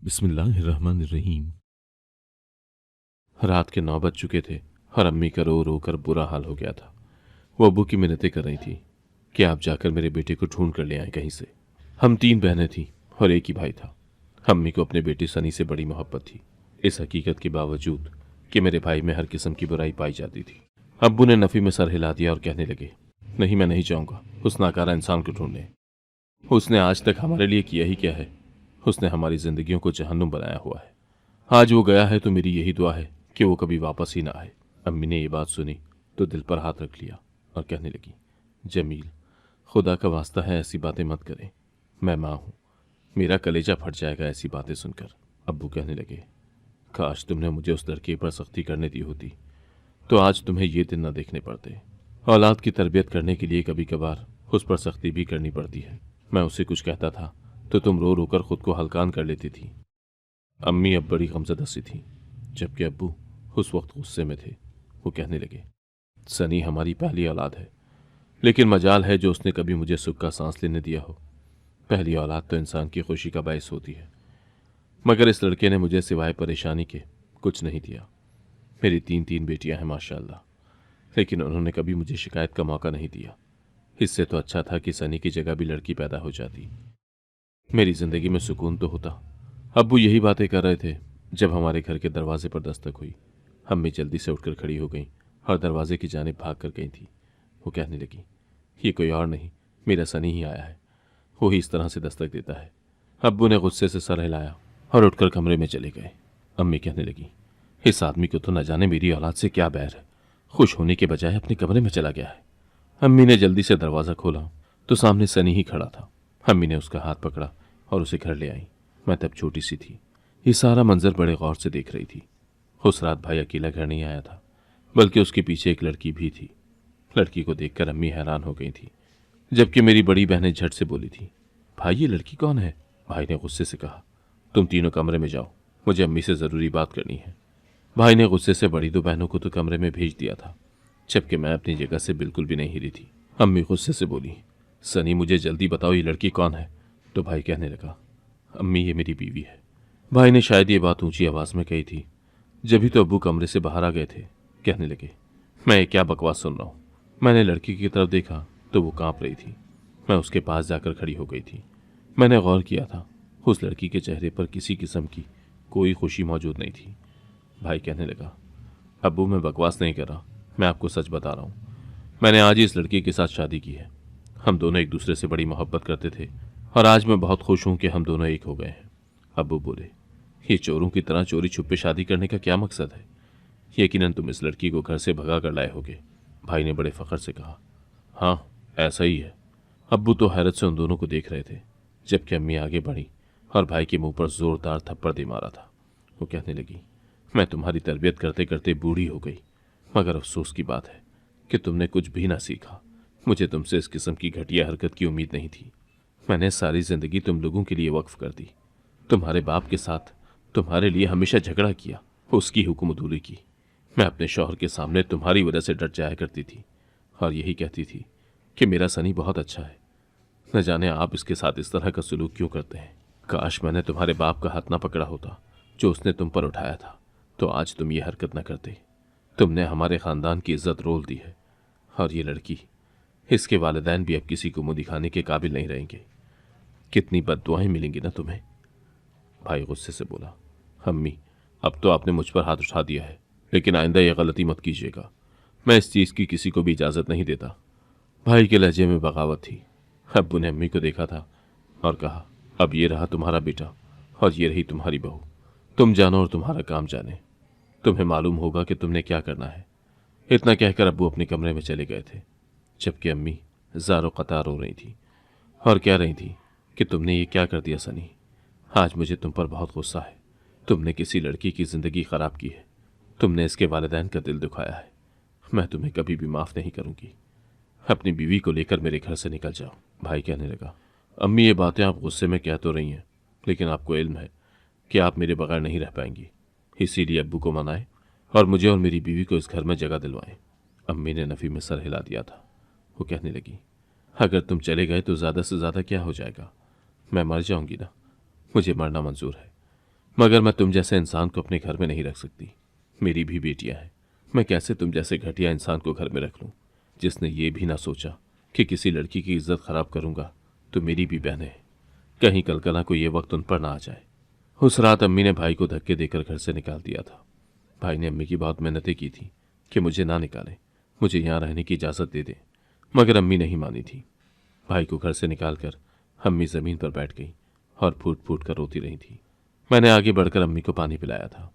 बिस्मिल्लाहिर्रहमानिर्रहीम। रात के 9 बज चुके थे और अम्मी का रो रो कर बुरा हाल हो गया था। वो अब्बू की मिन्नतें कर रही थी कि आप जाकर मेरे बेटे को ढूंढ कर ले आए कहीं से। हम 3 बहनें थीं और एक ही भाई था। अम्मी को अपने बेटे सनी से बड़ी मोहब्बत थी, इस हकीकत के बावजूद कि मेरे भाई में हर किस्म की बुराई पाई जाती थी। अब्बू ने नफ़ी में सर हिला दिया और कहने लगे, नहीं, मैं नहीं जाऊंगा उस नाकारा इंसान को ढूंढने। उसने आज तक हमारे लिए किया ही क्या है? उसने हमारी जिंदगियों को जहन्नुम बनाया हुआ है। आज वो गया है तो मेरी यही दुआ है कि वो कभी वापस ही ना आए। अम्मी ने ये बात सुनी तो दिल पर हाथ रख लिया और कहने लगी, जमील, खुदा का वास्ता है ऐसी बातें मत करें। मैं माँ हूँ, मेरा कलेजा फट जाएगा ऐसी बातें सुनकर। अब्बू कहने लगे, काश तुमने मुझे उस लड़के पर सख्ती करने दी होती तो आज तुम्हें ये दिन न देखने पड़ते। औलाद की तरबियत करने के लिए कभी कभार उस पर सख्ती भी करनी पड़ती है। मैं उसे कुछ कहता था तो तुम रो रो कर खुद को हल्कान कर लेती थी। अम्मी अब बड़ी गमज़दा सी थी, जबकि अब्बू उस वक्त गुस्से में थे। वो कहने लगे, सनी हमारी पहली औलाद है, लेकिन मजाल है जो उसने कभी मुझे सुख का सांस लेने दिया हो। पहली औलाद तो इंसान की खुशी का बायस होती है, मगर इस लड़के ने मुझे सिवाय परेशानी के कुछ नहीं दिया। मेरी 3 बेटियां हैं माशाल्लाह, लेकिन उन्होंने कभी मुझे शिकायत का मौका नहीं दिया। इससे तो अच्छा था कि सनी की जगह भी लड़की पैदा हो जाती, मेरी जिंदगी में सुकून तो होता। अब्बू यही बातें कर रहे थे जब हमारे घर के दरवाजे पर दस्तक हुई। अम्मी जल्दी से उठकर खड़ी हो गईं और दरवाजे की जानिब भाग कर गई थी। वो कहने लगी, ये कोई और नहीं, मेरा सनी ही आया है। वो ही इस तरह से दस्तक देता है। अब्बू ने गुस्से से सर हिलाया और उठकर कमरे में चले गए। अम्मी कहने लगी, इस आदमी को तो न जाने मेरी औलाद से क्या बैर है, खुश होने के बजाय अपने कमरे में चला गया है। अम्मी ने जल्दी से दरवाज़ा खोला तो सामने सनी ही खड़ा था। अम्मी ने उसका हाथ पकड़ा और उसे घर ले आई। मैं तब छोटी सी थी, ये सारा मंजर बड़े गौर से देख रही थी। उस रात भाई अकेला घर नहीं आया था, बल्कि उसके पीछे एक लड़की भी थी। लड़की को देखकर अम्मी हैरान हो गई थी, जबकि मेरी बड़ी बहनें झट से बोली थी, भाई ये लड़की कौन है? भाई ने गुस्से से कहा, तुम तीनों कमरे में जाओ, मुझे अम्मी से ज़रूरी बात करनी है। भाई ने गुस्से से बड़ी 2 बहनों को तो कमरे में भेज दिया था, जबकि मैं अपनी जगह से बिल्कुल भी नहीं हिली थी। अम्मी गुस्से से बोली, सनी मुझे जल्दी बताओ ये लड़की कौन है? तो भाई कहने लगा, अम्मी ये मेरी बीवी है। भाई ने शायद ये बात ऊंची आवाज़ में कही थी, जभी तो अब्बू कमरे से बाहर आ गए थे। कहने लगे, मैं ये क्या बकवास सुन रहा हूँ? मैंने लड़की की तरफ देखा तो वो कांप रही थी। मैं उसके पास जाकर खड़ी हो गई थी। मैंने गौर किया था, उस लड़की के चेहरे पर किसी किस्म की कोई खुशी मौजूद नहीं थी। भाई कहने लगा, अब्बू मैं बकवास नहीं कर रहा, मैं आपको सच बता रहा हूँ। मैंने आज ही इस लड़की के साथ शादी की है। हम दोनों एक दूसरे से बड़ी मोहब्बत करते थे और आज मैं बहुत खुश हूं कि हम दोनों एक हो गए हैं। अब्बू बोले, ये चोरों की तरह चोरी छुपे शादी करने का क्या मकसद है? यकीनन तुम इस लड़की को घर से भगा कर लाए होगे। भाई ने बड़े फख्र से कहा, हाँ ऐसा ही है। अब्बू तो हैरत से उन दोनों को देख रहे थे, जबकि अम्मी आगे बढ़ी और भाई के मुंह पर जोरदार थप्पड़ दे मारा था। वो कहने लगी, मैं तुम्हारी तरबियत करते करते बूढ़ी हो गई, मगर अफसोस की बात है कि तुमने कुछ भी ना सीखा। मुझे तुमसे इस किस्म की घटिया हरकत की उम्मीद नहीं थी। मैंने सारी जिंदगी तुम लोगों के लिए वक्फ कर दी। तुम्हारे बाप के साथ तुम्हारे लिए हमेशा झगड़ा किया, उसकी हुक्मदूरी की। मैं अपने शौहर के सामने तुम्हारी वजह से डट जाया करती थी और यही कहती थी कि मेरा सनी बहुत अच्छा है। न जाने आप इसके साथ इस तरह का सलूक क्यों करते हैं। काश मैंने तुम्हारे बाप का हाथ ना पकड़ा होता जो उसने तुम पर उठाया था, तो आज तुम ये हरकत न करते। तुमने हमारे ख़ानदान की इज्जत रोल दी है और ये लड़की, इसके वालिदैन भी अब किसी को मुंह दिखाने के काबिल नहीं रहेंगे। कितनी बद्दुआएं मिलेंगी ना तुम्हें। भाई गुस्से से बोला, अम्मी अब तो आपने मुझ पर हाथ उठा दिया है, लेकिन आइंदा यह गलती मत कीजिएगा। मैं इस चीज़ की किसी को भी इजाज़त नहीं देता। भाई के लहजे में बगावत थी। अब्बू ने अम्मी को देखा था और कहा, अब ये रहा तुम्हारा बेटा और ये रही तुम्हारी बहू। तुम जानो और तुम्हारा काम जाने। तुम्हें मालूम होगा कि तुमने क्या करना है। इतना कहकर अब्बू अपने कमरे में चले गए थे, जबकि अम्मी ज़ारो कतार रो रही थी और कह रही थी कि तुमने ये क्या कर दिया सनी। आज मुझे तुम पर बहुत गुस्सा है। तुमने किसी लड़की की ज़िंदगी ख़राब की है। तुमने इसके वालिदैन का दिल दुखाया है। मैं तुम्हें कभी भी माफ़ नहीं करूँगी। अपनी बीवी को लेकर मेरे घर से निकल जाओ। भाई कहने लगा, अम्मी ये बातें आप गुस्से में कह तो रही हैं, लेकिन आपको इल्म है कि आप मेरे बगैर नहीं रह पाएंगी। इसीलिए अब्बू को मनाएं और मुझे और मेरी बीवी को इस घर में जगह दिलवाएं। अम्मी ने नफ़ी में सर हिला दिया था। वो कहने लगी, अगर तुम चले गए तो ज़्यादा से ज़्यादा क्या हो जाएगा? मैं मर जाऊंगी ना, मुझे मरना मंजूर है। मगर मैं तुम जैसे इंसान को अपने घर में नहीं रख सकती। मेरी भी बेटियां हैं। मैं कैसे तुम जैसे घटिया इंसान को घर में रख लूं, जिसने ये भी ना सोचा कि किसी लड़की की इज्जत खराब करूंगा तो मेरी भी बहनें हैं, कहीं कलकला को ये वक्त उन पर ना आ जाए। उस रात अम्मी ने भाई को धक्के देकर घर से निकाल दिया था। भाई ने अम्मी की बहुत मेहनतें की थी कि मुझे ना निकालें, मुझे यहाँ रहने की इजाज़त दे दें, मगर अम्मी नहीं मानी थी। भाई को घर से निकालकर अम्मी ज़मीन पर बैठ गई और फूट फूट कर रोती रही थी। मैंने आगे बढ़कर अम्मी को पानी पिलाया था।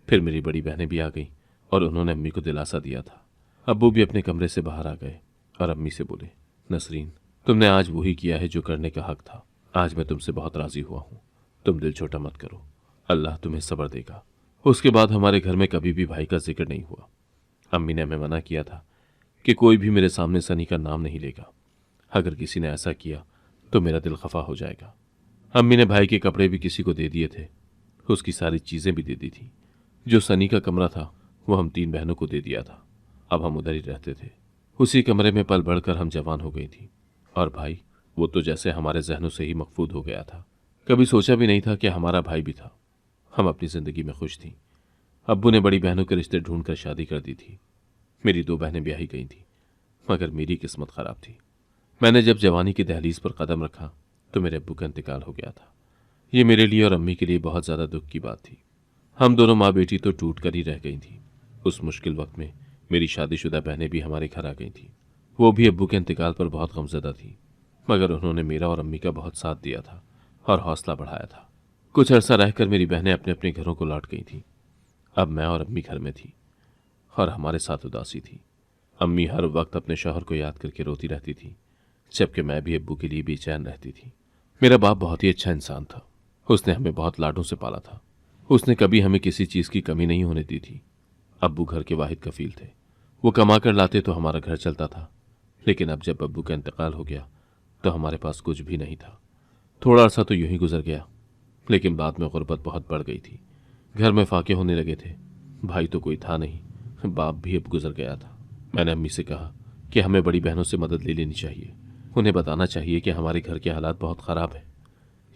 फिर मेरी बड़ी बहनें भी आ गईं और उन्होंने अम्मी को दिलासा दिया था। अब्बू भी अपने कमरे से बाहर आ गए और अम्मी से बोले, नसरीन, तुमने आज वही किया है जो करने का हक था। आज मैं तुमसे बहुत राजी हुआ हूँ। तुम दिल छोटा मत करो, अल्लाह तुम्हें सब्र देगा। उसके बाद हमारे घर में कभी भी भाई का जिक्र नहीं हुआ। अम्मी ने हमें मना किया था कि कोई भी मेरे सामने सनी का नाम नहीं लेगा। अगर किसी ने ऐसा किया तो मेरा दिल खफा हो जाएगा। अम्मी ने भाई के कपड़े भी किसी को दे दिए थे, उसकी सारी चीज़ें भी दे दी थी। जो सनी का कमरा था वो हम 3 बहनों को दे दिया था। अब हम उधर ही रहते थे। उसी कमरे में पल बढ़कर हम जवान हो गई थी। और भाई, वो तो जैसे हमारे जहनों से ही मखफूद हो गया था। कभी सोचा भी नहीं था कि हमारा भाई भी था। हम अपनी ज़िंदगी में खुश थी। अब्बू ने बड़ी बहनों के रिश्ते ढूंढकर शादी कर दी थी। मेरी 2 बहनें ब्याही गई थी, मगर मेरी किस्मत खराब थी। मैंने जब जवानी की दहलीज पर कदम रखा तो मेरे अब्बू का इंतकाल हो गया था। ये मेरे लिए और अम्मी के लिए बहुत ज़्यादा दुख की बात थी। हम दोनों माँ बेटी तो टूट कर ही रह गई थी। उस मुश्किल वक्त में मेरी शादीशुदा बहनें भी हमारे घर आ गई थी। वो भी अब्बू के इंतकाल पर बहुत गमज़दा थी, मगर उन्होंने मेरा और अम्मी का बहुत साथ दिया था और हौसला बढ़ाया था। कुछ अरसा रहकर मेरी बहनें अपने अपने घरों को लौट गई थीं। अब मैं और अम्मी घर में थी और हमारे साथ उदासी थी। अम्मी हर वक्त अपने शौहर को याद करके रोती रहती थी, जबकि मैं भी अब्बू के लिए बेचैन रहती थी। मेरा बाप बहुत ही अच्छा इंसान था। उसने हमें बहुत लाडों से पाला था। उसने कभी हमें किसी चीज़ की कमी नहीं होने दी थी। अब्बू घर के वाहिद कफील थे। वो कमा कर लाते तो हमारा घर चलता था, लेकिन अब जब अब्बू का इंतकाल हो गया तो हमारे पास कुछ भी नहीं था। थोड़ा अरसा तो यूं ही गुजर गया, लेकिन बाद में गुर्बत बहुत बढ़ गई थी। घर में फाके होने लगे थे। भाई तो कोई था नहीं, बाप भी अब गुजर गया था। मैंने अम्मी से कहा कि हमें बड़ी बहनों से मदद ले लेनी चाहिए। उन्हें बताना चाहिए कि हमारे घर के हालात बहुत ख़राब हैं।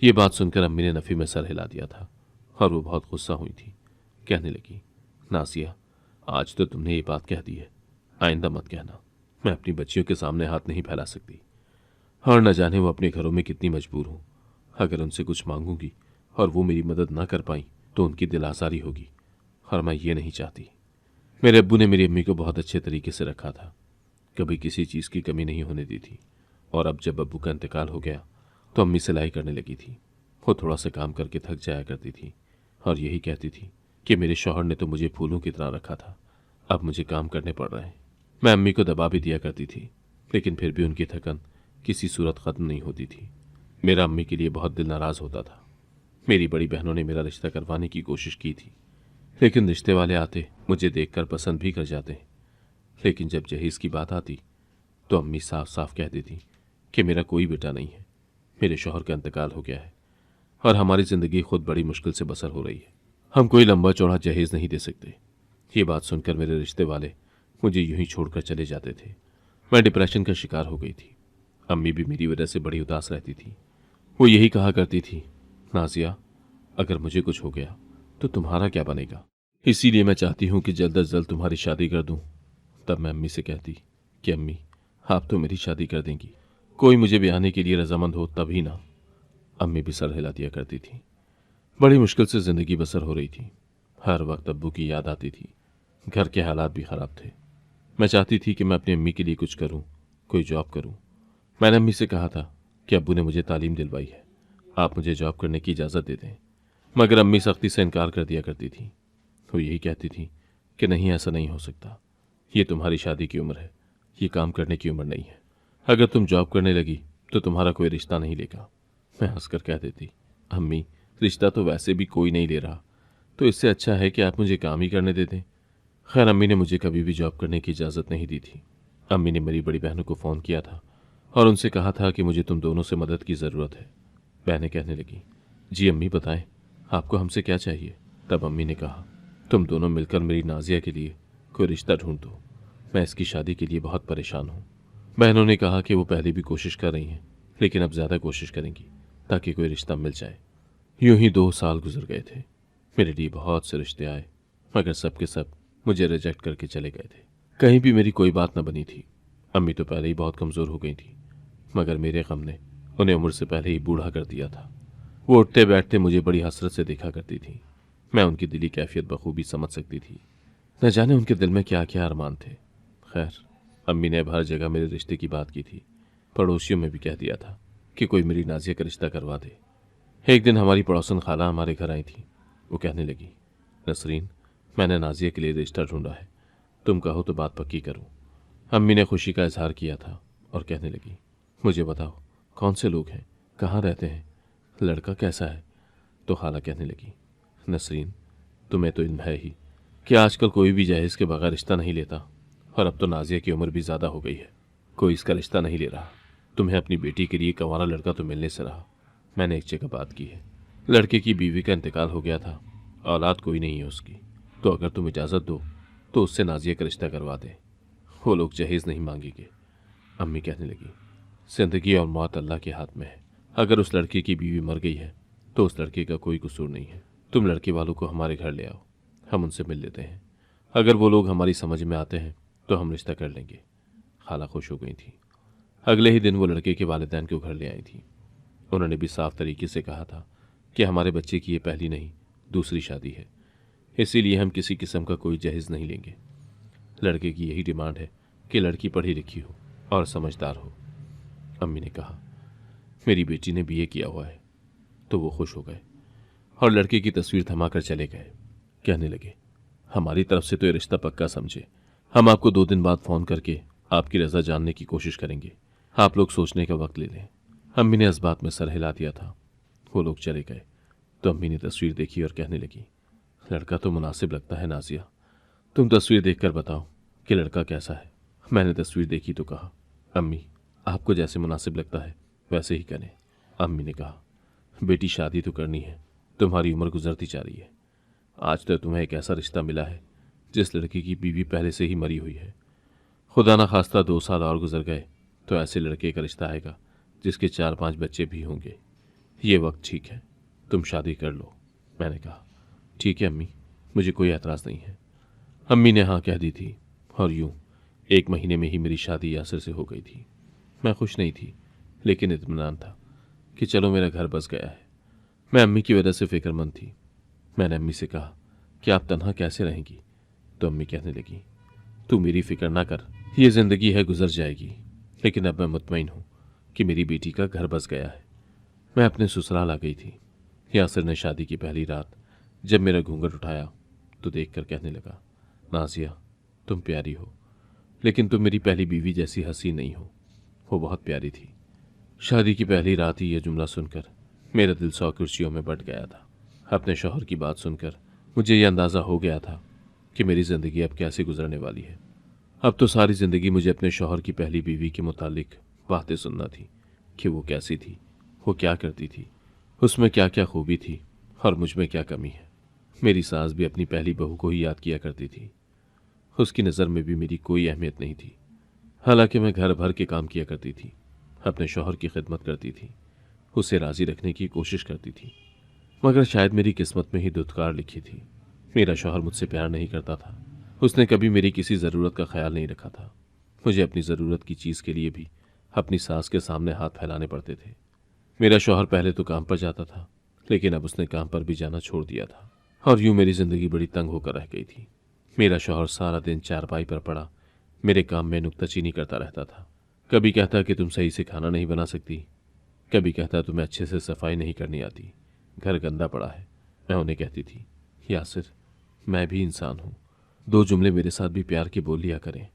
ये बात सुनकर अम्मी ने नफ़ी में सर हिला दिया था और वो बहुत गुस्सा हुई थी। कहने लगी, नासिया, आज तो तुमने ये बात कह दी है, आइंदा मत कहना। मैं अपनी बच्चियों के सामने हाथ नहीं फैला सकती, और न जाने वो अपने घरों में कितनी मजबूर हूँ। अगर उनसे कुछ मांगूंगी और वो मेरी मदद ना कर पाई तो उनकी दिल आज़ारी होगी, और मैं ये नहीं चाहती। मेरे अब्बू ने मेरी अम्मी को बहुत अच्छे तरीके से रखा था, कभी किसी चीज़ की कमी नहीं होने दी थी। और अब जब अब्बू का इंतकाल हो गया तो अम्मी सिलाई करने लगी थी। वो थोड़ा सा काम करके थक जाया करती थी और यही कहती थी कि मेरे शौहर ने तो मुझे फूलों की तरह रखा था, अब मुझे काम करने पड़ रहे हैं। मैं अम्मी को दबा भी दिया करती थी, लेकिन फिर भी उनकी थकन किसी सूरत ख़त्म नहीं होती थी। मेरा अम्मी के लिए बहुत दिल नाराज़ होता था। मेरी बड़ी बहनों ने मेरा रिश्ता करवाने की कोशिश की थी, लेकिन रिश्ते वाले आते मुझे देखकर पसंद भी कर जाते, लेकिन जब जहेज़ की बात आती तो अम्मी साफ साफ कह देती कि मेरा कोई बेटा नहीं है, मेरे शौहर का इंतकाल हो गया है और हमारी ज़िंदगी खुद बड़ी मुश्किल से बसर हो रही है। हम कोई लंबा चौड़ा जहेज़ नहीं दे सकते। ये बात सुनकर मेरे रिश्ते वाले मुझे यूं ही छोड़कर चले जाते थे। मैं डिप्रेशन का शिकार हो गई थी। अम्मी भी मेरी वजह से बड़ी उदास रहती थी। वो यही कहा करती थी, नाजिया, अगर मुझे कुछ हो गया तो तुम्हारा क्या बनेगा? इसीलिए मैं चाहती हूँ कि जल्द अज जल्द तुम्हारी शादी कर दूँ। तब मैं अम्मी से कहती कि अम्मी, आप तो मेरी शादी कर देंगी, कोई मुझे ब्याहने के लिए रजामंद हो तभी ना। अम्मी भी सर हिला दिया करती थी। बड़ी मुश्किल से ज़िंदगी बसर हो रही थी। हर वक्त अब्बू की याद आती थी। घर के हालात भी ख़राब थे। मैं चाहती थी कि मैं अपनी अम्मी के लिए कुछ करूं, कोई जॉब करूं। मैंने अम्मी से कहा था कि अब्बू ने मुझे तालीम दिलवाई है, आप मुझे जॉब करने की इजाज़त दे दें, मगर अम्मी सख्ती से इनकार कर दिया करती थी। वो यही कहती थी कि नहीं, ऐसा नहीं हो सकता, ये तुम्हारी शादी की उम्र है, ये काम करने की उम्र नहीं है। अगर तुम जॉब करने लगी तो तुम्हारा कोई रिश्ता नहीं लेगा। मैं हंसकर कह देती, अम्मी, रिश्ता तो वैसे भी कोई नहीं ले रहा, तो इससे अच्छा है कि आप मुझे काम ही करने दे दें। खैर, अम्मी ने मुझे कभी भी जॉब करने की इजाज़त नहीं दी थी। अम्मी ने मेरी बड़ी बहनों को फ़ोन किया था और उनसे कहा था कि मुझे तुम दोनों से मदद की ज़रूरत है। बहनें कहने लगी, जी अम्मी, बताएं आपको हमसे क्या चाहिए? तब अम्मी ने कहा, तुम दोनों मिलकर मेरी नाजिया के लिए कोई रिश्ता ढूंढ दो, मैं इसकी शादी के लिए बहुत परेशान हूँ। बहनों ने कहा कि वो पहले भी कोशिश कर रही हैं, लेकिन अब ज़्यादा कोशिश करेंगी ताकि कोई रिश्ता मिल जाए। यूं ही 2 साल गुजर गए थे। मेरे लिए बहुत से रिश्ते आए, मगर सब के सब मुझे रिजेक्ट करके चले गए थे। कहीं भी मेरी कोई बात न बनी थी। अम्मी तो पहले ही बहुत कमज़ोर हो गई थी, मगर मेरे गम ने उन्हें उम्र से पहले ही बूढ़ा कर दिया था। वो उठते बैठते मुझे बड़ी हसरत से देखा करती थी। मैं उनकी दिली कैफियत बखूबी समझ सकती थी। न जाने उनके दिल में क्या क्या अरमान थे। खैर, अम्मी ने अब हर जगह मेरे रिश्ते की बात की थी। पड़ोसियों में भी कह दिया था कि कोई मेरी नाजिया का रिश्ता करवा दे। एक दिन हमारी पड़ोसन खाला हमारे घर आई थी। वो कहने लगी, नसरीन, मैंने नाजिया के लिए रिश्ता ढूंढा है, तुम कहो तो बात पक्की करूं। अम्मी ने खुशी का इजहार किया था और कहने लगी, मुझे बताओ कौन से लोग हैं, कहाँ रहते हैं, लड़का कैसा है। तो खाला कहने लगी, नसरीन, तुम्हें तो इल्म है ही कि आजकल कोई भी जहेज के बगैर रिश्ता नहीं लेता, और अब तो नाजिया की उम्र भी ज़्यादा हो गई है, कोई इसका रिश्ता नहीं ले रहा। तुम्हें अपनी बेटी के लिए कंवारा लड़का तो मिलने से रहा। मैंने एक जगह बात की है, लड़के की बीवी का इंतकाल हो गया था, औलाद कोई नहीं है उसकी, तो अगर तुम इजाज़त दो तो उससे नाजिया का रिश्ता करवा दे। वो लोग जहेज नहीं मांगेंगे। अम्मी कहने लगी, जिंदगी और मौत अल्लाह के हाथ में है। अगर उस लड़के की बीवी मर गई है तो उस लड़के का कोई कसूर नहीं है। तुम लड़के वालों को हमारे घर ले आओ, हम उनसे मिल लेते हैं। अगर वो लोग हमारी समझ में आते हैं तो हम रिश्ता कर लेंगे। खाला खुश हो गई थी। अगले ही दिन वो लड़के के वालिदैन को घर ले आई थी। उन्होंने भी साफ तरीके से कहा था कि हमारे बच्चे की ये पहली नहीं दूसरी शादी है, इसीलिए हम किसी किस्म का कोई जहेज नहीं लेंगे। लड़के की यही डिमांड है कि लड़की पढ़ी लिखी हो और समझदार हो। अम्मी ने कहा, मेरी बेटी ने बीए किया हुआ है। तो वो खुश हो गए और लड़के की तस्वीर थमाकर चले गए। कहने लगे, हमारी तरफ से तो ये रिश्ता पक्का समझे, हम आपको 2 दिन बाद फ़ोन करके आपकी रज़ा जानने की कोशिश करेंगे। आप लोग सोचने का वक्त ले लें। अम्मी ने इस बात में सर हिला दिया था। वो लोग चले गए तो अम्मी ने तस्वीर देखी और कहने लगी, लड़का तो मुनासिब लगता है नाजिया, तुम तस्वीर देखकर बताओ कि लड़का कैसा है। मैंने तस्वीर देखी तो कहा, अम्मी, आपको जैसे मुनासिब लगता है वैसे ही करें। अम्मी ने कहा, बेटी शादी तो करनी है, तुम्हारी उम्र गुजरती जा रही है। आज तो तुम्हें एक ऐसा रिश्ता मिला है जिस लड़की की बीवी पहले से ही मरी हुई है। खुदा ना खास्ता 2 साल और गुजर गए तो ऐसे लड़के का रिश्ता आएगा जिसके 4-5 बच्चे भी होंगे। ये वक्त ठीक है, तुम शादी कर लो। मैंने कहा, ठीक है अम्मी, मुझे कोई एतराज़ नहीं है। अम्मी ने हाँ कह दी थी और यूं 1 महीने में ही मेरी शादी यासिर से हो गई थी। मैं खुश नहीं थी, लेकिन इत्मीनान था कि चलो मेरा घर बस गया है। मैं अम्मी की वजह से फिक्रमंद थी। मैंने अम्मी से कहा कि आप तन्हा कैसे रहेंगी। तो अम्मी कहने लगी, तू मेरी फिक्र ना कर, ये ज़िंदगी है गुजर जाएगी, लेकिन अब मैं मुतमईन हूँ कि मेरी बेटी का घर बस गया है। मैं अपने ससुराल आ गई थी। यासिर ने शादी की पहली रात जब मेरा घूंघट उठाया तो देखकर कहने लगा, नाजिया, तुम प्यारी हो, लेकिन तुम मेरी पहली बीवी जैसी हंसी नहीं हो। वो बहुत प्यारी थी। शादी की पहली रात ही ये जुमला सुनकर मेरा दिल 100 कुर्सियों में बट गया था। अपने शौहर की बात सुनकर मुझे ये अंदाज़ा हो गया था कि मेरी ज़िंदगी अब कैसे गुजरने वाली है। अब तो सारी ज़िंदगी मुझे अपने शौहर की पहली बीवी के मुतालिक बातें सुनना थी कि वो कैसी थी, वो क्या करती थी, उसमें क्या क्या खूबी थी और मुझ में क्या कमी है। मेरी सास भी अपनी पहली बहू को ही याद किया करती थी। उसकी नज़र में भी मेरी कोई अहमियत नहीं थी। हालांकि मैं घर भर के काम किया करती थी, अपने शौहर की खिदमत करती थी, उसे राज़ी रखने की कोशिश करती थी, मगर शायद मेरी किस्मत में ही दुत्कार लिखी थी। मेरा शौहर मुझसे प्यार नहीं करता था। उसने कभी मेरी किसी ज़रूरत का ख्याल नहीं रखा था। मुझे अपनी ज़रूरत की चीज़ के लिए भी अपनी सास के सामने हाथ फैलाने पड़ते थे। मेरा शौहर पहले तो काम पर जाता था, लेकिन अब उसने काम पर भी जाना छोड़ दिया था और यूं मेरी ज़िंदगी बड़ी तंग होकर रह गई थी। मेरा शौहर सारा दिन चारपाई पर पड़ा मेरे काम में नुक्ताचीनी करता रहता था। कभी कहता कि तुम सही से खाना नहीं बना सकती, कभी कहता तुम्हें अच्छे से सफाई नहीं करनी आती, घर गंदा पड़ा है। मैं उन्हें कहती थी, यासिर, मैं भी इंसान हूँ, 2 जुमले मेरे साथ भी प्यार के बोल लिया करें।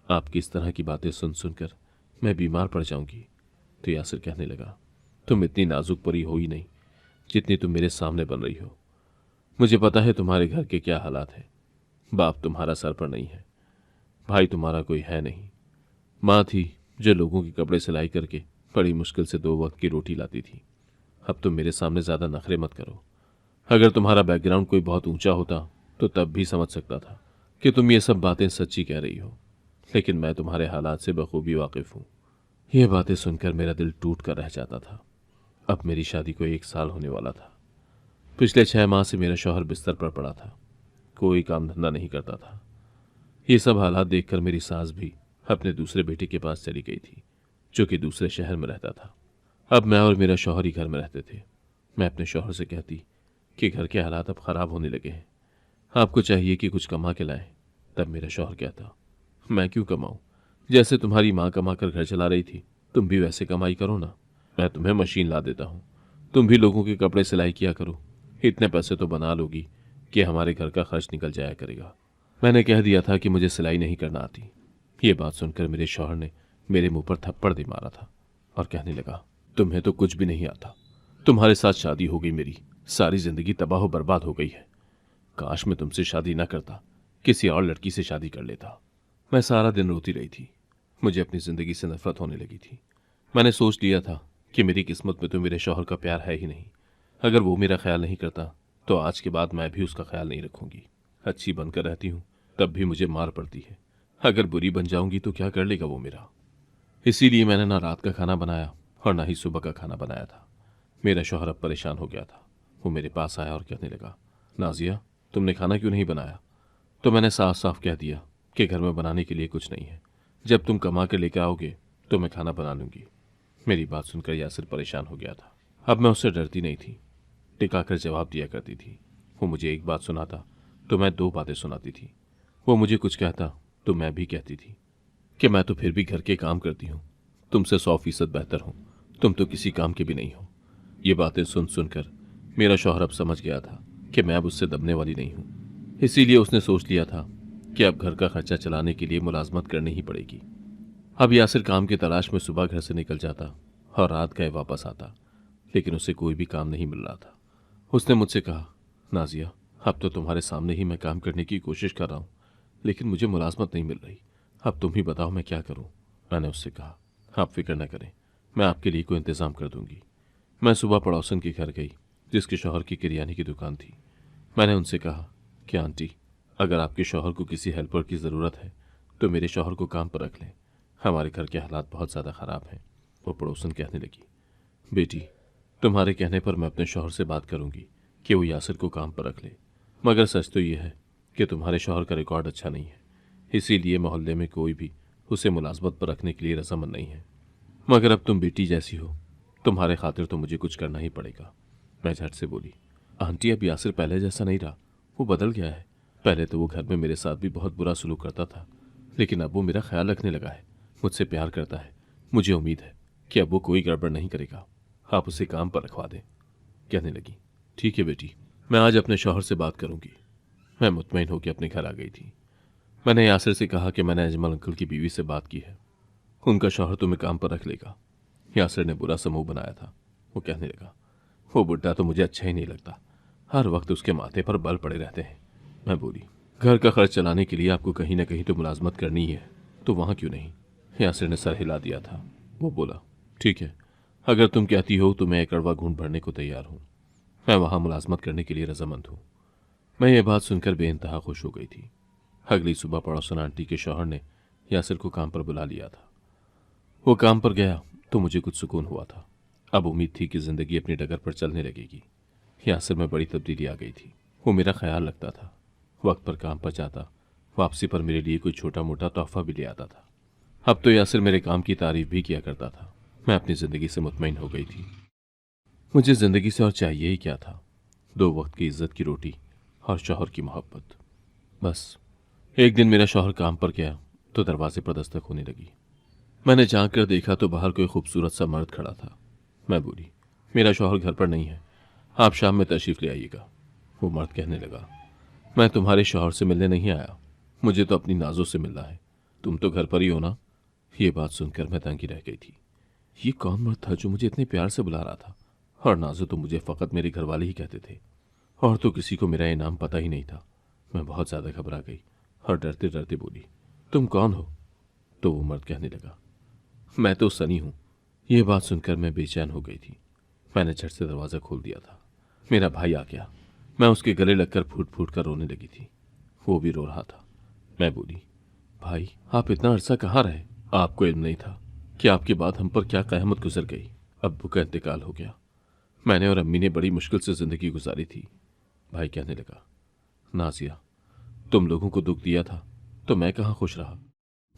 आपकी इस तरह की बातें सुन सुनकर मैं बीमार पड़ जाऊंगी। तो यासिर कहने लगा, तुम इतनी नाजुक परी हो ही नहीं जितनी तुम मेरे सामने बन रही हो। मुझे पता है तुम्हारे घर के क्या हालात हैं। बाप तुम्हारा सर पर नहीं है, भाई तुम्हारा कोई है नहीं, माँ थी जो लोगों के कपड़े सिलाई करके बड़ी मुश्किल से 2 वक्त की रोटी लाती थी। अब तुम मेरे सामने ज़्यादा नखरे मत करो। अगर तुम्हारा बैकग्राउंड कोई बहुत ऊंचा होता तो तब भी समझ सकता था कि तुम ये सब बातें सच्ची कह रही हो, लेकिन मैं तुम्हारे हालात से बखूबी वाकिफ़ हूँ। ये बातें सुनकर मेरा दिल टूट कर रह जाता था। अब मेरी शादी को 1 साल होने वाला था। पिछले 6 माह से मेरा शौहर बिस्तर पर पड़ा था, कोई काम धंधा नहीं करता था। ये सब हालात देखकर मेरी सास भी अपने दूसरे बेटे के पास चली गई थी, जो कि दूसरे शहर में रहता था। अब मैं और मेरा शौहर ही घर में रहते थे। मैं अपने शौहर से कहती कि घर के हालात अब ख़राब होने लगे हैं, आपको चाहिए कि कुछ कमा के लाएं। तब मेरा शौहर कहता, मैं क्यों कमाऊं? जैसे तुम्हारी माँ कमा कर घर चला रही थी, तुम भी वैसे कमाई करो ना। मैं तुम्हें मशीन ला देता हूँ, तुम भी लोगों के कपड़े सिलाई किया करो। इतने पैसे तो बना लोगी कि हमारे घर का खर्च निकल जाया करेगा। मैंने कह दिया था कि मुझे सिलाई नहीं करना आती। ये बात सुनकर मेरे शौहर ने मेरे मुंह पर थप्पड़ दे मारा था और कहने लगा, तुम्हें तो कुछ भी नहीं आता। तुम्हारे साथ शादी हो गई मेरी, सारी जिंदगी तबाह बर्बाद हो गई है। काश मैं तुमसे शादी ना करता, किसी और लड़की से शादी कर लेता। मैं सारा दिन रोती रही थी, मुझे अपनी जिंदगी से नफरत होने लगी थी। मैंने सोच लिया था कि मेरी किस्मत में तो मेरे शौहर का प्यार है ही नहीं। अगर वो मेरा ख्याल नहीं करता तो आज के बाद मैं भी उसका ख्याल नहीं रखूंगी। अच्छी बनकर रहती हूँ तब भी मुझे मार पड़ती है, अगर बुरी बन जाऊंगी तो क्या कर लेगा वो मेरा। इसीलिए मैंने ना रात का खाना बनाया और ना ही सुबह का खाना बनाया था। मेरा शौहर अब परेशान हो गया था। वो मेरे पास आया और कहने लगा, नाजिया तुमने खाना क्यों नहीं बनाया? तो मैंने साफ साफ कह दिया कि घर में बनाने के लिए कुछ नहीं है, जब तुम कमा कर लेकर आओगे तो मैं खाना बना लूंगी। मेरी बात सुनकर यासिर परेशान हो गया था। अब मैं उससे डरती नहीं थी, टिकाकर जवाब दिया करती थी। वो मुझे एक बात सुनाता तो मैं 2 बातें सुनाती थी। वो मुझे कुछ कहता तो मैं भी कहती थी कि मैं तो फिर भी घर के काम करती हूँ, तुमसे 100% बेहतर हूँ, तुम तो किसी काम के भी नहीं हो। ये बातें सुन सुनकर मेरा शौहर अब समझ गया था कि मैं अब उससे दबने वाली नहीं हूँ। इसीलिए उसने सोच लिया था कि अब घर का खर्चा चलाने के लिए मुलाजमत करनी ही पड़ेगी। अब यासिर काम की तलाश में सुबह घर से निकल जाता और रात गए वापस आता, लेकिन उसे कोई भी काम नहीं मिल रहा था। उसने मुझसे कहा, नाजिया अब तो तुम्हारे सामने ही मैं काम करने की कोशिश कर रहा हूँ, लेकिन मुझे मुलाजमत नहीं मिल रही। अब तुम ही बताओ मैं क्या करूँ। मैंने उससे कहा, आप फिक्र न करें, मैं आपके लिए कोई इंतज़ाम कर दूंगी। मैं सुबह पड़ोसन के घर गई जिसके शौहर की किरियाने की दुकान थी। मैंने उनसे कहा कि आंटी, अगर आपके शौहर को किसी हेल्पर की ज़रूरत है तो मेरे शौहर को काम पर रख लें, हमारे घर के हालात बहुत ज़्यादा ख़राब हैं। वो पड़ोसन कहने लगी, बेटी तुम्हारे कहने पर मैं अपने शौहर से बात करूंगी कि वो यासिर को काम पर रख ले, मगर सच तो ये है कि तुम्हारे शौहर का रिकॉर्ड अच्छा नहीं है, इसीलिए मोहल्ले में कोई भी उसे मुलाजमत पर रखने के लिए रजामंद नहीं है। मगर अब तुम बेटी जैसी हो, तुम्हारे खातिर तो मुझे कुछ करना ही पड़ेगा। मैं झट से बोली, आंटी अब यासिर पहले जैसा नहीं रहा, वो बदल गया है। पहले तो वो घर में मेरे साथ भी बहुत बुरा सलूक करता था, लेकिन अब वो मेरा ख्याल रखने लगा है, मुझसे प्यार करता है। मुझे उम्मीद है कि अब वो कोई गड़बड़ नहीं करेगा, आप उसे काम पर रखवा दें। कहने लगी, ठीक है बेटी, मैं आज अपने शौहर से बात करूंगी। मैं मुतमईन होकर अपने घर आ गई थी। मैंने यासिर से कहा कि मैंने अजमल अंकल की बीवी से बात की है, उनका शौहर तुम्हें काम पर रख लेगा। यासिर ने बुरा सा मुंह बनाया था। वो कहने लगा, वो बुड्ढा तो मुझे अच्छा ही नहीं लगता, हर वक्त उसके माथे पर बल पड़े रहते हैं। मैं बोली, घर का खर्च चलाने के लिए आपको कहीं ना कहीं तो मुलाजमत करनी ही है, तो वहाँ क्यों नहीं? यासिर ने सर हिला दिया था। वो बोला, ठीक है, अगर तुम कहती हो तो मैं एक कड़वा घूंट भरने को तैयार हूँ, मैं वहाँ मुलाजमत करने के लिए रजामंद हूँ। मैं ये बात सुनकर बेइंतहा खुश हो गई थी। अगली सुबह पड़ोसन आंटी के शौहर ने यासिर को काम पर बुला लिया था। वो काम पर गया तो मुझे कुछ सुकून हुआ था। अब उम्मीद थी कि जिंदगी अपनी डगर पर चलने लगेगी। यासिर में बड़ी तब्दीली आ गई थी। वो मेरा ख्याल रखता था, वक्त पर काम पर जाता, वापसी पर मेरे लिए कोई छोटा मोटा तोहफा भी ले आता था। अब तो यासिर मेरे काम की तारीफ भी किया करता था। मैं अपनी जिंदगी से मुतमईन हो गई थी। मुझे जिंदगी से और चाहिए ही क्या था? 2 वक्त की इज्जत की रोटी और शौहर की मोहब्बत, बस। एक दिन मेरा शौहर काम पर गया तो दरवाजे पर दस्तक होने लगी। मैंने झांक कर देखा तो बाहर कोई खूबसूरत सा मर्द खड़ा था। मैं बोली, मेरा शौहर घर पर नहीं है, आप शाम में तशरीफ ले आइएगा। वो मर्द कहने लगा, मैं तुम्हारे शौहर से मिलने नहीं आया, मुझे तो अपनी नाजों से मिलना है, तुम तो घर पर ही हो ना? ये बात सुनकर मैं दंगी रह गई थी। ये कौन मर्द था जो मुझे इतने प्यार से बुला रहा था? और नाजो तो मुझे फ़कत मेरे घर वाले ही कहते थे, और तो किसी को मेरा इनाम पता ही नहीं था। मैं बहुत ज़्यादा घबरा गई और डरते डरते बोली, तुम कौन हो? तो वो मर्द कहने लगा, मैं तो सनी हूँ। ये बात सुनकर मैं बेचैन हो गई थी। मैंने झट से दरवाज़ा खोल दिया था। मेरा भाई आ गया। मैं उसके गले लगकर फूट फूट कर रोने लगी थी। वो भी रो रहा था। मैं बोली, भाई आप इतना अरसा कहाँ रहे? आपको इल्म नहीं था कि आपके बाद हम पर क्या क़यामत गुजर गई? अब्बू का इंतकाल हो गया। मैंने और अम्मी ने बड़ी मुश्किल से जिंदगी गुजारी थी। भाई कहने लगा, नाजिया, तुम लोगों को दुख दिया था तो मैं कहाँ खुश रहा।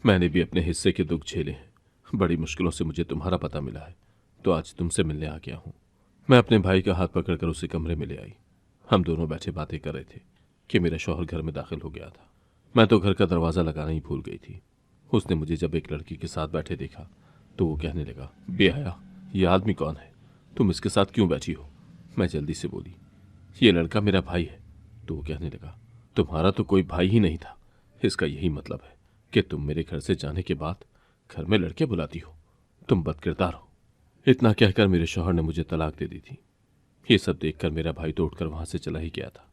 मैंने भी अपने हिस्से के दुख झेले हैं। बड़ी मुश्किलों से मुझे तुम्हारा पता मिला है तो आज तुमसे मिलने आ गया हूं। मैं अपने भाई का हाथ पकड़कर उसे कमरे में ले आई। हम दोनों बैठे बातें कर रहे थे कि मेरा शौहर घर में दाखिल हो गया था। मैं तो घर का दरवाज़ा लगाना ही भूल गई थी। उसने मुझे जब एक लड़की के साथ बैठे देखा तो वो कहने लगा, बेहया, ये आदमी कौन है? तुम इसके साथ क्यों बैठी हो? मैं जल्दी से बोली, ये लड़का मेरा भाई है। तो वो कहने लगा, तुम्हारा तो कोई भाई ही नहीं था। इसका यही मतलब है कि तुम मेरे घर से जाने के बाद घर में लड़के बुलाती हो। तुम बदकिरदार हो। इतना कहकर मेरे शौहर ने मुझे तलाक दे दी थी। ये सब देखकर मेरा भाई तो उठकर वहां से चला ही गया था।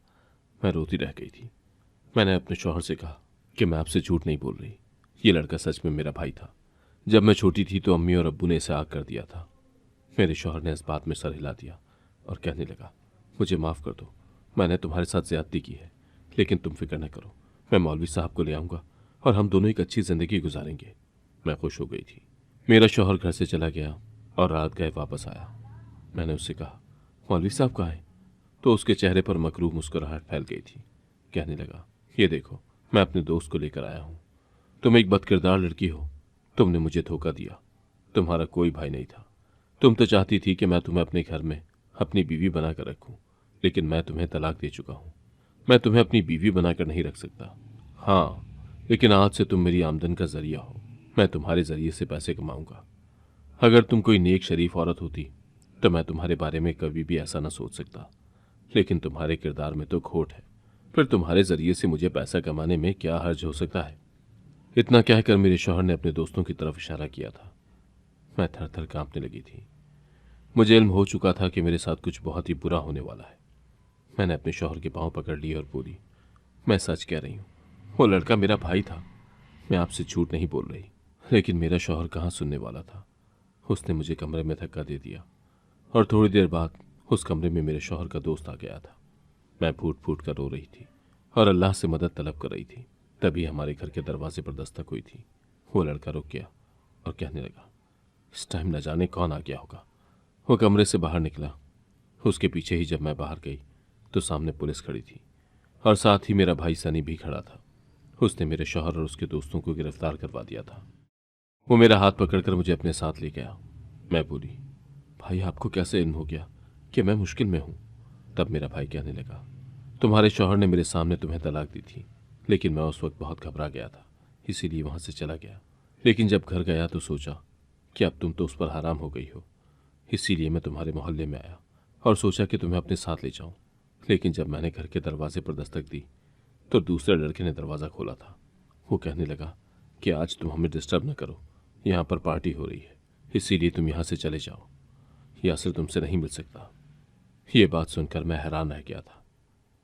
मैं रोती रह गई थी। मैंने अपने शौहर से कहा कि मैं आपसे झूठ नहीं बोल रही, ये लड़का सच में मेरा भाई था। जब मैं छोटी थी तो अम्मी और अब्बू ने इसे आग कर दिया था। मेरे शौहर ने इस बात में सर हिला दिया और कहने लगा, मुझे माफ़ कर दो, मैंने तुम्हारे साथ ज्यादती की है, लेकिन तुम फिक्र न करो, मैं मौलवी साहब को ले आऊँगा और हम दोनों एक अच्छी ज़िंदगी गुजारेंगे। मैं खुश हो गई थी। मेरा शौहर घर से चला गया और रात गए वापस आया। मैंने उससे कहा, मौलवी साहब कहाँ हैं? तो उसके चेहरे पर मकरूब मुस्कुराहट फैल गई थी। कहने लगा, ये देखो, मैं अपने दोस्त को लेकर आया हूँ। तुम एक बदकिरदार लड़की हो। तुमने मुझे धोखा दिया। तुम्हारा कोई भाई नहीं था। तुम तो चाहती थी कि मैं तुम्हें अपने घर में अपनी बीवी बनाकर रखूं, लेकिन मैं तुम्हें तलाक दे चुका हूं। मैं तुम्हें अपनी बीवी बनाकर नहीं रख सकता। हाँ, लेकिन आज से तुम मेरी आमदन का जरिया हो। मैं तुम्हारे जरिए से पैसे कमाऊंगा। अगर तुम कोई नेक शरीफ औरत होती तो मैं तुम्हारे बारे में कभी भी ऐसा न सोच सकता, लेकिन तुम्हारे किरदार में तो खोट है। फिर तुम्हारे जरिए से मुझे पैसा कमाने में क्या हर्ज हो सकता है? इतना कहकर मेरे शौहर ने अपने दोस्तों की तरफ इशारा किया था। मैं थर थर कांपने लगी थी। मुझे इल्म हो चुका था कि मेरे साथ कुछ बहुत ही बुरा होने वाला है। मैंने अपने शौहर के पांव पकड़ लिए और बोली, मैं सच कह रही हूँ, वो लड़का मेरा भाई था। मैं आपसे झूठ नहीं बोल रही। लेकिन मेरा शौहर कहाँ सुनने वाला था। उसने मुझे कमरे में धक्का दे दिया और थोड़ी देर बाद उस कमरे में मेरे शौहर का दोस्त आ गया था। मैं फूट फूट कर रो रही थी और अल्लाह से मदद तलब कर रही थी। तभी हमारे घर के दरवाजे पर दस्तक हुई थी। वो लड़का रुक गया और कहने लगा, इस टाइम न जाने कौन आ गया होगा। वो कमरे से बाहर निकला। उसके पीछे ही जब मैं बाहर गई तो सामने पुलिस खड़ी थी और साथ ही मेरा भाई सनी भी खड़ा था। उसने मेरे शौहर और उसके दोस्तों को गिरफ्तार करवा दिया था। वो मेरा हाथ पकड़कर मुझे अपने साथ ले गया। मैं बोली, भाई आपको कैसे इल्म हो गया कि मैं मुश्किल में हूं? तब मेरा भाई कहने लगा, तुम्हारे शौहर ने मेरे सामने तुम्हें तलाक दी थी, लेकिन मैं उस वक्त बहुत घबरा गया था, इसीलिए वहां से चला गया। लेकिन जब घर गया तो सोचा कि अब तुम तो उस पर हराम हो गई हो, इसीलिए मैं तुम्हारे मोहल्ले में आया और सोचा कि तुम्हें अपने साथ ले जाऊं। लेकिन जब मैंने घर के दरवाजे पर दस्तक दी तो दूसरे लड़के ने दरवाज़ा खोला था। वो कहने लगा कि आज तुम हमें डिस्टर्ब न करो, यहाँ पर पार्टी हो रही है, इसीलिए तुम यहाँ से चले जाओ, यासिर तुमसे नहीं मिल सकता। ये बात सुनकर मैं हैरान रह गया था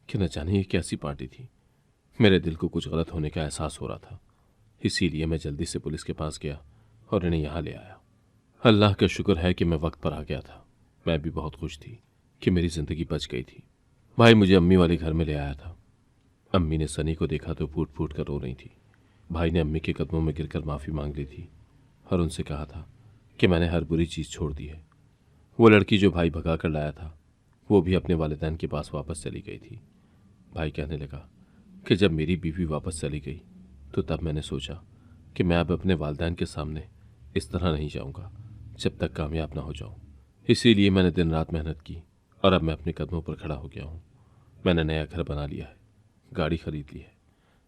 कि न जाने ये कैसी पार्टी थी। मेरे दिल को कुछ गलत होने का एहसास हो रहा था, इसीलिए मैं जल्दी से पुलिस के पास गया और इन्हें यहाँ ले आया। अल्लाह का शुक्र है कि मैं वक्त पर आ गया था। मैं भी बहुत खुश थी कि मेरी ज़िंदगी बच गई थी। भाई मुझे अम्मी वाले घर में ले आया था। अम्मी ने सनी को देखा तो फूट फूट कर रो रही थी। भाई ने अम्मी के कदमों में गिरकर माफ़ी मांग ली थी और उनसे कहा था कि मैंने हर बुरी चीज़ छोड़ दी है। वो लड़की जो भाई भगा कर लाया था वो भी अपने वालिदैन के पास वापस चली गई थी। भाई कहने लगा कि जब मेरी बीवी वापस चली गई तो तब मैंने सोचा कि मैं अब अपने वालिदैन के सामने इस तरह नहीं जाऊंगा जब तक कामयाब ना हो जाऊं। इसीलिए मैंने दिन रात मेहनत की और अब मैं अपने कदमों पर खड़ा हो गया हूं। मैंने नया घर बना लिया है, गाड़ी खरीद ली है।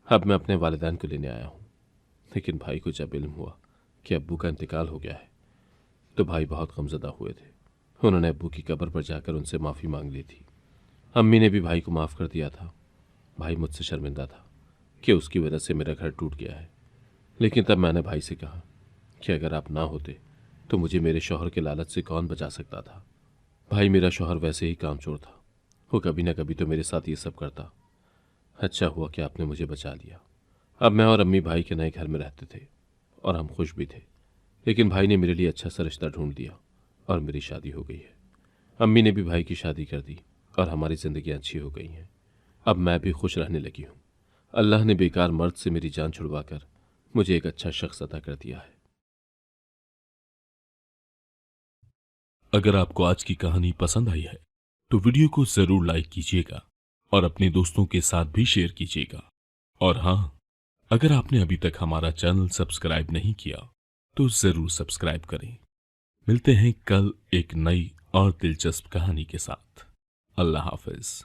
अब मैं अपने वालिदैन को लेने आया हूं। लेकिन भाई को जब इल्म हुआ कि अब्बू का इंतकाल हो गया है तो भाई बहुत गमज़दा हुए थे। उन्होंने अब्बू की कब्र पर जाकर उनसे माफ़ी मांग ली थी। अम्मी ने भी भाई को माफ़ कर दिया था। भाई मुझसे शर्मिंदा था कि उसकी वजह से मेरा घर टूट गया है। लेकिन तब मैंने भाई से कहा कि अगर आप ना होते तो मुझे मेरे शौहर के लालच से कौन बचा सकता था। भाई मेरा शौहर वैसे ही कामचोर था, वो कभी ना कभी तो मेरे साथ ये सब करता। अच्छा हुआ कि आपने मुझे बचा लिया। अब मैं और अम्मी भाई के नए घर में रहते थे और हम खुश भी थे। लेकिन भाई ने मेरे लिए अच्छा सा रिश्ता ढूंढ दिया और मेरी शादी हो गई है। अम्मी ने भी भाई की शादी कर दी और हमारी ज़िंदगी अच्छी हो गई हैं। अब मैं भी खुश रहने लगी हूँ। अल्लाह ने बेकार मर्द से मेरी जान छुड़वा कर मुझे एक अच्छा शख्स अता कर दिया है। अगर आपको आज की कहानी पसंद आई है तो वीडियो को जरूर लाइक कीजिएगा और अपने दोस्तों के साथ भी शेयर कीजिएगा। और हाँ, अगर आपने अभी तक हमारा चैनल सब्सक्राइब नहीं किया तो जरूर सब्सक्राइब करें। मिलते हैं कल एक नई और दिलचस्प कहानी के साथ। अल्लाह हाफिज।